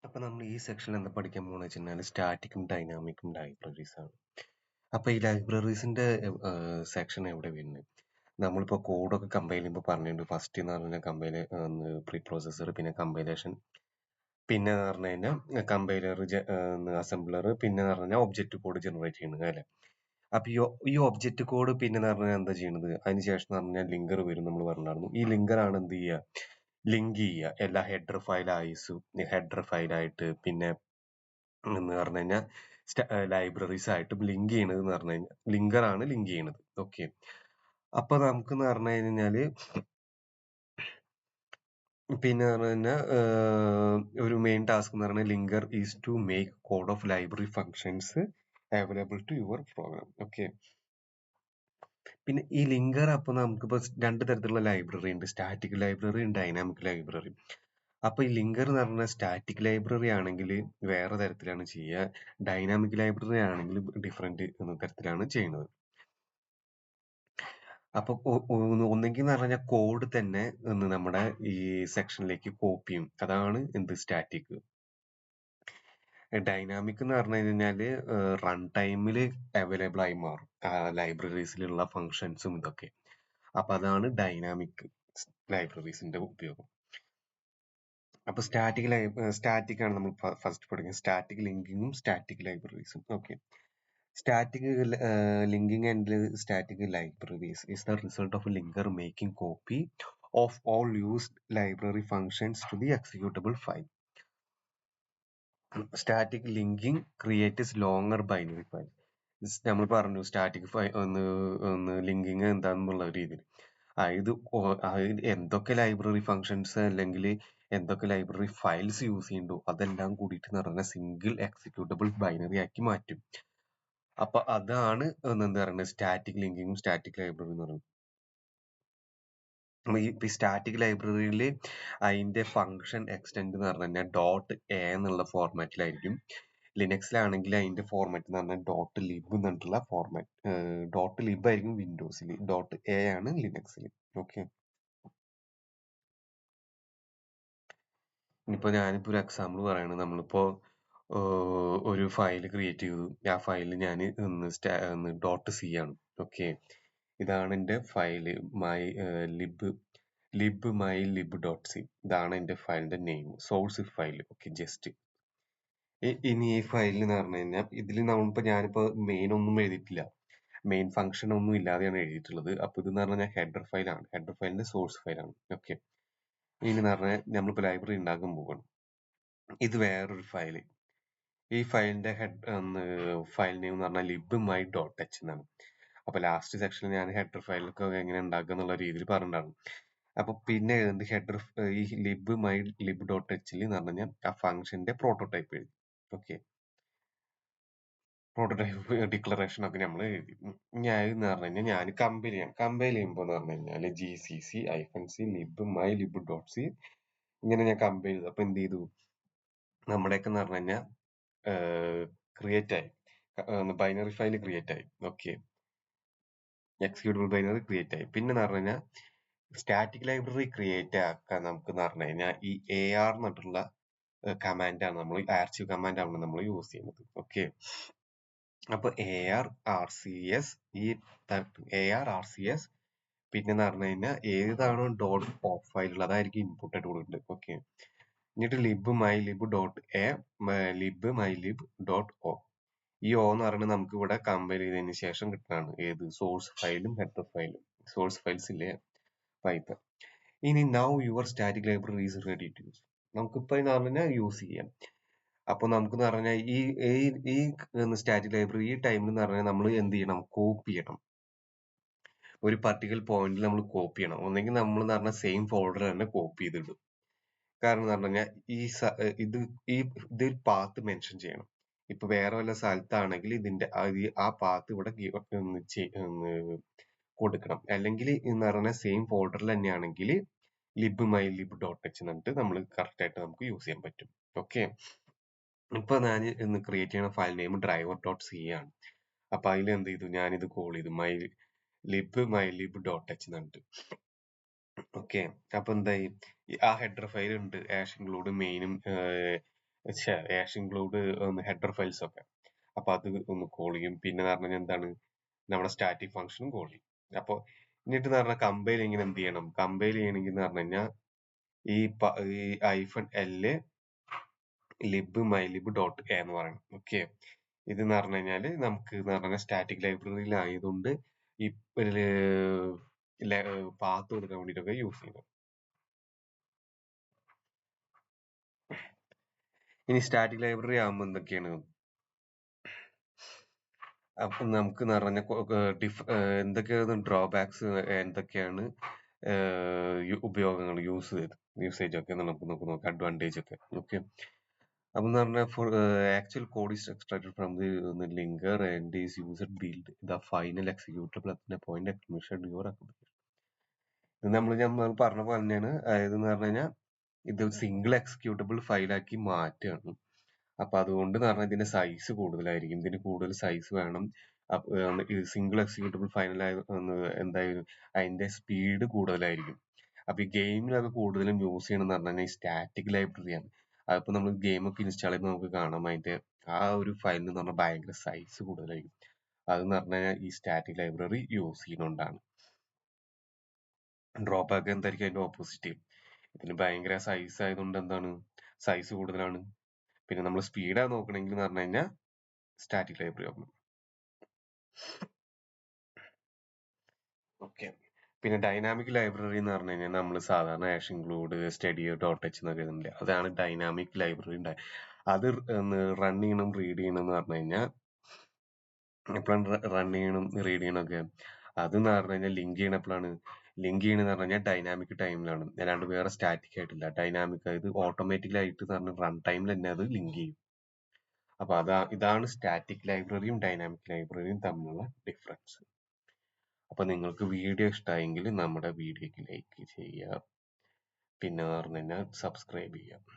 അപ്പൊ നമ്മൾ ഈ സെക്ഷനിൽ എന്താ പഠിക്കാൻ പോകുന്നത് വെച്ചാൽ സ്റ്റാറ്റിക്കും ഡൈനാമിക്കും ലൈബ്രറീസ് ആണ്. അപ്പൊ ഈ ലൈബ്രറീസിന്റെ സെക്ഷൻ എവിടെ വരുന്നത്? നമ്മളിപ്പോ കോഡൊക്കെ കമ്പൈൽ ചെയ്യുമ്പോൾ പറഞ്ഞിട്ടുണ്ട്. ഫസ്റ്റ് എന്ന് പറഞ്ഞാൽ പ്രീ പ്രോസസർ, പിന്നെ കമ്പൈലേഷൻ, പിന്നെ എന്ന് പറഞ്ഞു കഴിഞ്ഞാൽ കമ്പൈലർ, അസംബ്ലർ, പിന്നെ എന്ന് പറഞ്ഞാൽ ഒബ്ജക്റ്റ് കോഡ് ജനറേറ്റ് ചെയ്യുന്നത് അല്ലെ. അപ്പൊ ഈ ഒബ്ജക്റ്റ് കോഡ് പിന്നെ എന്ന് പറഞ്ഞാൽ എന്താ ചെയ്യുന്നത്? അതിനുശേഷം എന്ന് പറഞ്ഞാൽ ലിങ്കർ വരും. നമ്മൾ പറഞ്ഞിരുന്നു ഈ ലിങ്കർ ആണ് എന്ത് ചെയ്യുക, ലിങ്ക് ചെയ്യുക എല്ലാ ഹെഡർ ഫയലായിട്ട്, പിന്നെ എന്ന് പറഞ്ഞു കഴിഞ്ഞാൽ ലൈബ്രറീസ് ആയിട്ടും ലിങ്ക് ചെയ്യണത് എന്ന് പറഞ്ഞു കഴിഞ്ഞാൽ ലിങ്കറാണ് ലിങ്ക് ചെയ്യണത്. ഓക്കെ, അപ്പൊ നമുക്ക് എന്ന് പറഞ്ഞു കഴിഞ്ഞാല് പിന്നെ പറഞ്ഞു കഴിഞ്ഞാൽ ഒരു മെയിൻ ടാസ്ക് എന്ന് പറഞ്ഞാൽ linker is to make code of library functions available to your program. Okay, പിന്നെ ഈ ലിങ്കർ അപ്പൊ നമുക്കിപ്പോ രണ്ട് തരത്തിലുള്ള ലൈബ്രറി ഉണ്ട്, സ്റ്റാറ്റിക് ലൈബ്രറി, ഡൈനാമിക് ലൈബ്രറി. അപ്പൊ ഈ ലിങ്കർ എന്ന് പറഞ്ഞാൽ സ്റ്റാറ്റിക് ലൈബ്രറി ആണെങ്കിൽ വേറെ തരത്തിലാണ് ചെയ്യുക, ഡൈനാമിക് ലൈബ്രറി ആണെങ്കിൽ ഡിഫറെന്റ് തരത്തിലാണ് ചെയ്യുന്നത്. അപ്പൊ ഒന്നെങ്കിൽ എന്ന് പറഞ്ഞാൽ കോഡ് തന്നെ നമ്മുടെ ഈ സെക്ഷനിലേക്ക് കോപ്പി ചെയ്യും, അതാണ് എന്ത് സ്റ്റാറ്റിക്. ഡൈനാമിക് എന്ന് പറഞ്ഞു കഴിഞ്ഞാല് റൺ ടൈമിൽ അവൈലബിൾ ആയി മാറും ലൈബ്രറീസിലുള്ള ഫങ്ഷൻസും ഇതൊക്കെ. അപ്പൊ അതാണ് ഡൈനാമിക് ലൈബ്രറീസിന്റെ ഉപയോഗം. അപ്പൊ സ്റ്റാറ്റിക് ആണ് നമ്മൾ ഫസ്റ്റ് പഠിക്കുന്നത്, സ്റ്റാറ്റിക് ലിങ്കിങ്ങും സ്റ്റാറ്റിക് ലൈബ്രറീസും. Okay, static linking and static libraries is the result of a linker making copy of all used library functions to the executable file. Static linking creates longer binary file. നമ്മൾ പറഞ്ഞു static linking എന്താന്നുള്ള രീതിയിൽ. ഇത് എന്തൊക്കെ library functions അല്ലെങ്കിൽ എന്തൊക്കെ library files use ചെയ്യുന്നുണ്ടോ അതെല്ലാം കൂടിയിട്ട് നടന്ന സിംഗിൾ എക്സിക്യൂട്ടബിൾ ബൈനറി ആക്കി മാറ്റും. അപ്പൊ അതാണ് എന്താ പറയുന്നത് സ്റ്റാറ്റിക് ലിങ്കിങ്ങും സ്റ്റാറ്റിക് ലൈബ്രറി എന്ന് പറയുന്നത്. ഈ സ്റ്റാറ്റിക് ലൈബ്രറിയിൽ അതിന്റെ ഫംഗ്ഷൻ എക്സ്റ്റെൻഡ് എന്ന് പറഞ്ഞു കഴിഞ്ഞാൽ .a എന്നുള്ള ഫോർമാറ്റിലായിരിക്കും. ലിനക്സിലാണെങ്കിൽ അതിന്റെ ഫോർമാറ്റ് എന്ന് പറഞ്ഞാൽ .lib എന്നിട്ടുള്ള ഫോർമാറ്റ്. .lib ആയിരിക്കും വിൻഡോസിൽ, .a ആണ് ലിനക്സിൽ. ഓക്കെ, ഞാനിപ്പോ ഒരു എക്സാമ്പിൾ പറയാണ്. നമ്മളിപ്പോ ഒരു ഫയൽ ക്രിയേറ്റ് ചെയ്തു. ആ ഫയൽ ഞാൻ .c ആണ്. ഓക്കെ, ഇതാണ് എന്റെ ഫയല് libmylib.c. ഇതാണ് എന്റെ ഫയലിന്റെ name, source file. Okay, just ഇനി ഈ ഫയലിൽ എന്ന് പറഞ്ഞു കഴിഞ്ഞാൽ ഇതിൽ ഞാനിപ്പോ മെയിൻ ഒന്നും എഴുതിയിട്ടില്ല, മെയിൻ ഫംഗ്ഷൻ ഒന്നും ഇല്ലാതെയാണ് എഴുതിയിട്ടുള്ളത്. അപ്പൊ ഇതെന്ന് പറഞ്ഞാൽ ഹെഡർ ഫയലാണ്, ഹെഡർ ഫയലിന്റെ സോഴ്സ് ഫയലാണ്. ഓക്കെ, ഇനി എന്ന് പറഞ്ഞാൽ നമ്മളിപ്പോ ലൈബ്രറി ഉണ്ടാക്കാൻ പോകണം. ഇത് വേറൊരു ഫയല്. ഈ ഫയലിന്റെ ഫയൽ നെയിം എന്ന് പറഞ്ഞാൽ libmy.h എന്നാണ്. അപ്പൊ ലാസ്റ്റ് സെക്ഷനിൽ ഞാൻ ഹെഡർ ഫയലൊക്കെ എങ്ങനെ ഉണ്ടാക്കുക എന്നുള്ള രീതിയിൽ പറഞ്ഞിട്ടുണ്ടായിരുന്നു. അപ്പൊ പിന്നെ ഈ libmylib.h എന്ന് പറഞ്ഞു കഴിഞ്ഞാൽ ആ ഫംഗ്ഷന്റെ പ്രോട്ടോടൈപ്പ് എഴുതി. ഓക്കെ, പ്രോട്ടോടൈപ്പ് ഡിക്ലറേഷൻ ഒക്കെ നമ്മൾ എഴുതി. ഞാൻ എന്ന് പറഞ്ഞു കഴിഞ്ഞാൽ ഞാൻ കമ്പൈൽ ചെയ്യുമ്പോൾ എന്ന് പറഞ്ഞു കഴിഞ്ഞാൽ gcc-c libmylib.c ഇങ്ങനെ ഞാൻ കമ്പൈൽ ചെയ്തു. അപ്പൊ എന്ത് ചെയ്തു, നമ്മുടെയൊക്കെ എന്ന് പറഞ്ഞു കഴിഞ്ഞാൽ ക്രിയേറ്റ് ആയി, ബൈനറി ഫയൽ ക്രിയേറ്റ് ആയി. ഓക്കെ, എക്സിക്യൂട്ടബിൾ ബൈനറി ക്രിയേറ്റ് ആയി. പിന്നെ എന്ന് പറഞ്ഞു കഴിഞ്ഞാൽ സ്റ്റാറ്റിക് ലൈബ്രറി ക്രിയേറ്റ് ആക്കാൻ നമുക്ക് എന്ന് പറഞ്ഞു കഴിഞ്ഞാൽ ഈ AR എന്നിട്ടുള്ള കമാൻഡാണ്, നമ്മൾ ആർച്ചീവ് കമാൻഡാണ് നമ്മൾ യൂസ് ചെയ്യുന്നത്. ഓക്കെ, അപ്പൊ ARRCS പിന്നെ എന്ന് പറഞ്ഞു കഴിഞ്ഞാൽ ഏതാണോ .pop ഫയൽ അതായിരിക്കും ഇൻപുട്ട് ആയിട്ട് കൊടുക്കുന്നത്. ഓക്കെ, എന്നിട്ട് libmylib.o ഈ O എന്ന് പറയുന്നത് നമുക്ക് ഇവിടെ കമ്പൈൽ ചെയ്തതിന് ശേഷം കിട്ടുന്നതാണ്. ഏത് സോഴ്സ് ഫയലും ഹെഡർ ഫയലും, സോഴ്സ് ഫയൽസ് ഇല്ലേ പൈത്തൺ. ഇനി now your static library is ready to use. നമുക്കിപ്പോ എന്ന് പറഞ്ഞാൽ യൂസ് ചെയ്യാം. അപ്പൊ നമുക്ക് എന്ന് പറഞ്ഞാൽ ഈ സ്റ്റാറ്റിക് ലൈബ്രറി ഈ ടൈമിൽ എന്ന് പറഞ്ഞാൽ നമ്മൾ എന്ത് ചെയ്യണം, കോപ്പി ചെയ്യണം. ഒരു പർട്ടിക്കുലർ പോയിന്റിൽ നമ്മൾ കോപ്പി ചെയ്യണം. ഒന്നെങ്കിൽ നമ്മൾ എന്ന് പറഞ്ഞാൽ സെയിം ഫോൾഡർ തന്നെ കോപ്പി ചെയ്തിടും. കാരണം എന്ന് പറഞ്ഞു കഴിഞ്ഞാൽ ഇതിൽ പാത്ത് മെൻഷൻ ചെയ്യണം. ഇപ്പൊ വേറെ വല്ല സ്ഥലത്താണെങ്കിൽ ആ പാത്ത് ഇവിടെ കൊടുക്കണം. അല്ലെങ്കിൽ എന്ന് പറഞ്ഞാൽ സെയിം ഫോൾഡറിൽ തന്നെയാണെങ്കിൽ libmylib.h എന്നിട്ട് നമ്മൾ കറക്റ്റ് ആയിട്ട് നമുക്ക് യൂസ് ചെയ്യാൻ പറ്റും. ഓക്കെ, ഇപ്പൊ ഞാൻ ഇന്ന് ക്രിയേറ്റ് ചെയ്യുന്ന ഫയൽ നെയിം driver.c ആണ്. അപ്പൊ അതിൽ എന്ത് ചെയ്തു, ഞാനിത് കോൾ ചെയ്തു libmylib.h എന്നിട്ട്. ഓക്കെ, അപ്പൊ എന്തായി, ആ ഹെഡർ ഫയൽ ഉണ്ട്, include മെയിനും ആഷ് ഇൻക്ലൂഡ് ഹെഡർ ഫയൽസ് ഒക്കെ. അപ്പൊ അത് ഒന്ന് കോൾ ചെയ്യും. പിന്നെ പറഞ്ഞു കഴിഞ്ഞാൽ എന്താണ്, നമ്മുടെ സ്റ്റാറ്റിക് ഫംഗ്ഷനും കോൾ ചെയ്യും. അപ്പൊ എന്നിട്ട് പറഞ്ഞാൽ കമ്പൈൽ ഇങ്ങനെ എന്ത് ചെയ്യണം, കമ്പൈൽ ചെയ്യണമെങ്കിൽ എന്ന് പറഞ്ഞു കഴിഞ്ഞാൽ ഈ -l ലിബ് മൈലിബ് ഡോട്ട് എ എന്ന് പറയണം. ഓക്കെ, ഇത് എന്ന് പറഞ്ഞു കഴിഞ്ഞാല് നമുക്ക് എന്ന് പറഞ്ഞാൽ സ്റ്റാറ്റിക് ലൈബ്രറിയിൽ ആയതുകൊണ്ട് ഈ പാത്ത് കൊടുക്കാൻ വേണ്ടിയിട്ടൊക്കെ യൂസ് ചെയ്യുന്നത്. ഇനി സ്റ്റാറ്റിക് ലൈബ്രറി ആകുമ്പോൾ എന്തൊക്കെയാണ്, അപ്പൊ നമുക്ക് എന്ന് പറഞ്ഞ എന്തൊക്കെയാണ് ഡ്രോബാക്സ്, എന്തൊക്കെയാണ് ഉപയോഗങ്ങൾ, യൂസേജ് ഒക്കെ നമുക്ക് നോക്കാം, അഡ്വാൻറ്റേജ് ഒക്കെ. ഓക്കെ, അപ്പൊ എന്ന് പറഞ്ഞാൽ actual code is extracted from the linker and is used build the final executable at the point exclamation your application. ഇത് നമ്മൾ പറഞ്ഞ പോലെ തന്നെയാണ്. അതായത് എന്ന് പറഞ്ഞു കഴിഞ്ഞാൽ ഇത് സിംഗിൾ എക്സിക്യൂട്ടബിൾ ഫയലാക്കി മാറ്റുകയാണ്. അപ്പൊ അതുകൊണ്ട് എന്ന് പറഞ്ഞാൽ ഇതിന്റെ സൈസ് കൂടുതലായിരിക്കും, ഇതിന് കൂടുതൽ സൈസ് വേണം. സിംഗിൾ എക്സിക്യൂട്ടബിൾ ഫൈനൽ എന്തായാലും അതിന്റെ സ്പീഡ് കൂടുതലായിരിക്കും. അപ്പൊ ഈ ഗെയിമിലൊക്കെ കൂടുതലും യൂസ് ചെയ്യണമെന്ന് പറഞ്ഞു കഴിഞ്ഞാൽ ഈ സ്റ്റാറ്റിക് ലൈബ്രറിയാണ്. അതിപ്പോ നമ്മൾ ഗെയിമൊക്കെ ഇൻസ്റ്റാൾ ചെയ്യുമ്പോൾ നമുക്ക് കാണാം അതിന്റെ ആ ഒരു ഫയലിന് എന്ന് പറഞ്ഞാൽ ഭയങ്കര സൈസ് കൂടുതലായിരിക്കും. അതെന്ന് പറഞ്ഞു കഴിഞ്ഞാൽ ഈ സ്റ്റാറ്റിക് ലൈബ്രറി യൂസ് ചെയ്യുന്നതുകൊണ്ടാണ്. ഡ്രോബാക്ക് എന്തായിരിക്കും, അതിന്റെ ഓപ്പോസിറ്റ്. ഇതിന് ഭയങ്കര സൈസ് ആയതുകൊണ്ട് എന്താണ്, സൈസ് കൂടുതലാണ്. പിന്നെ നമ്മൾ സ്പീഡാ നോക്കണമെങ്കിൽ എന്ന് പറഞ്ഞു കഴിഞ്ഞാൽ സ്റ്റാറ്റിക് ലൈബ്രറി നോക്കണം. ഓക്കെ, പിന്നെ ഡൈനാമിക് ലൈബ്രറി എന്ന് പറഞ്ഞു കഴിഞ്ഞാൽ നമ്മൾ സാധാരണ ash include studio dot H എന്നൊക്കെ എഴുതുന്നില്ല, അതാണ് ഡൈനാമിക് ലൈബ്രറി. അത് റൺ ചെയ്യണം റീഡ് ചെയ്യണം എന്ന് പറഞ്ഞു കഴിഞ്ഞാൽ എപ്പോഴാണ് റൺ ചെയ്യണം റീഡ് ചെയ്യണം ഒക്കെ, അത് എന്ന് പറഞ്ഞു കഴിഞ്ഞാൽ ലിങ്ക് ചെയ്യണം എപ്പോഴാണ്, ലിങ്ക് ചെയ്യണമെന്ന് പറഞ്ഞു കഴിഞ്ഞാൽ ഡൈനാമിക് ടൈമിലാണ്, അല്ലാണ്ട് വേറെ സ്റ്റാറ്റിക് ആയിട്ടില്ല. ഡൈനാമിക് ഇത് ഓട്ടോമാറ്റിക്കലായിട്ട് പറഞ്ഞ റൺ ടൈമിൽ തന്നെ അത് ലിങ്ക് ചെയ്യും. അപ്പൊ ഇതാണ് സ്റ്റാറ്റിക് ലൈബ്രറിയും ഡൈനാമിക് ലൈബ്രറിയും തമ്മിലുള്ള ഡിഫറൻസ്. അപ്പൊ നിങ്ങൾക്ക് വീഡിയോ ഇഷ്ടമായെങ്കിൽ നമ്മുടെ വീഡിയോക്ക് ലൈക്ക് ചെയ്യുക, പിന്നെ പറഞ്ഞു കഴിഞ്ഞാൽ സബ്സ്ക്രൈബ് ചെയ്യുക.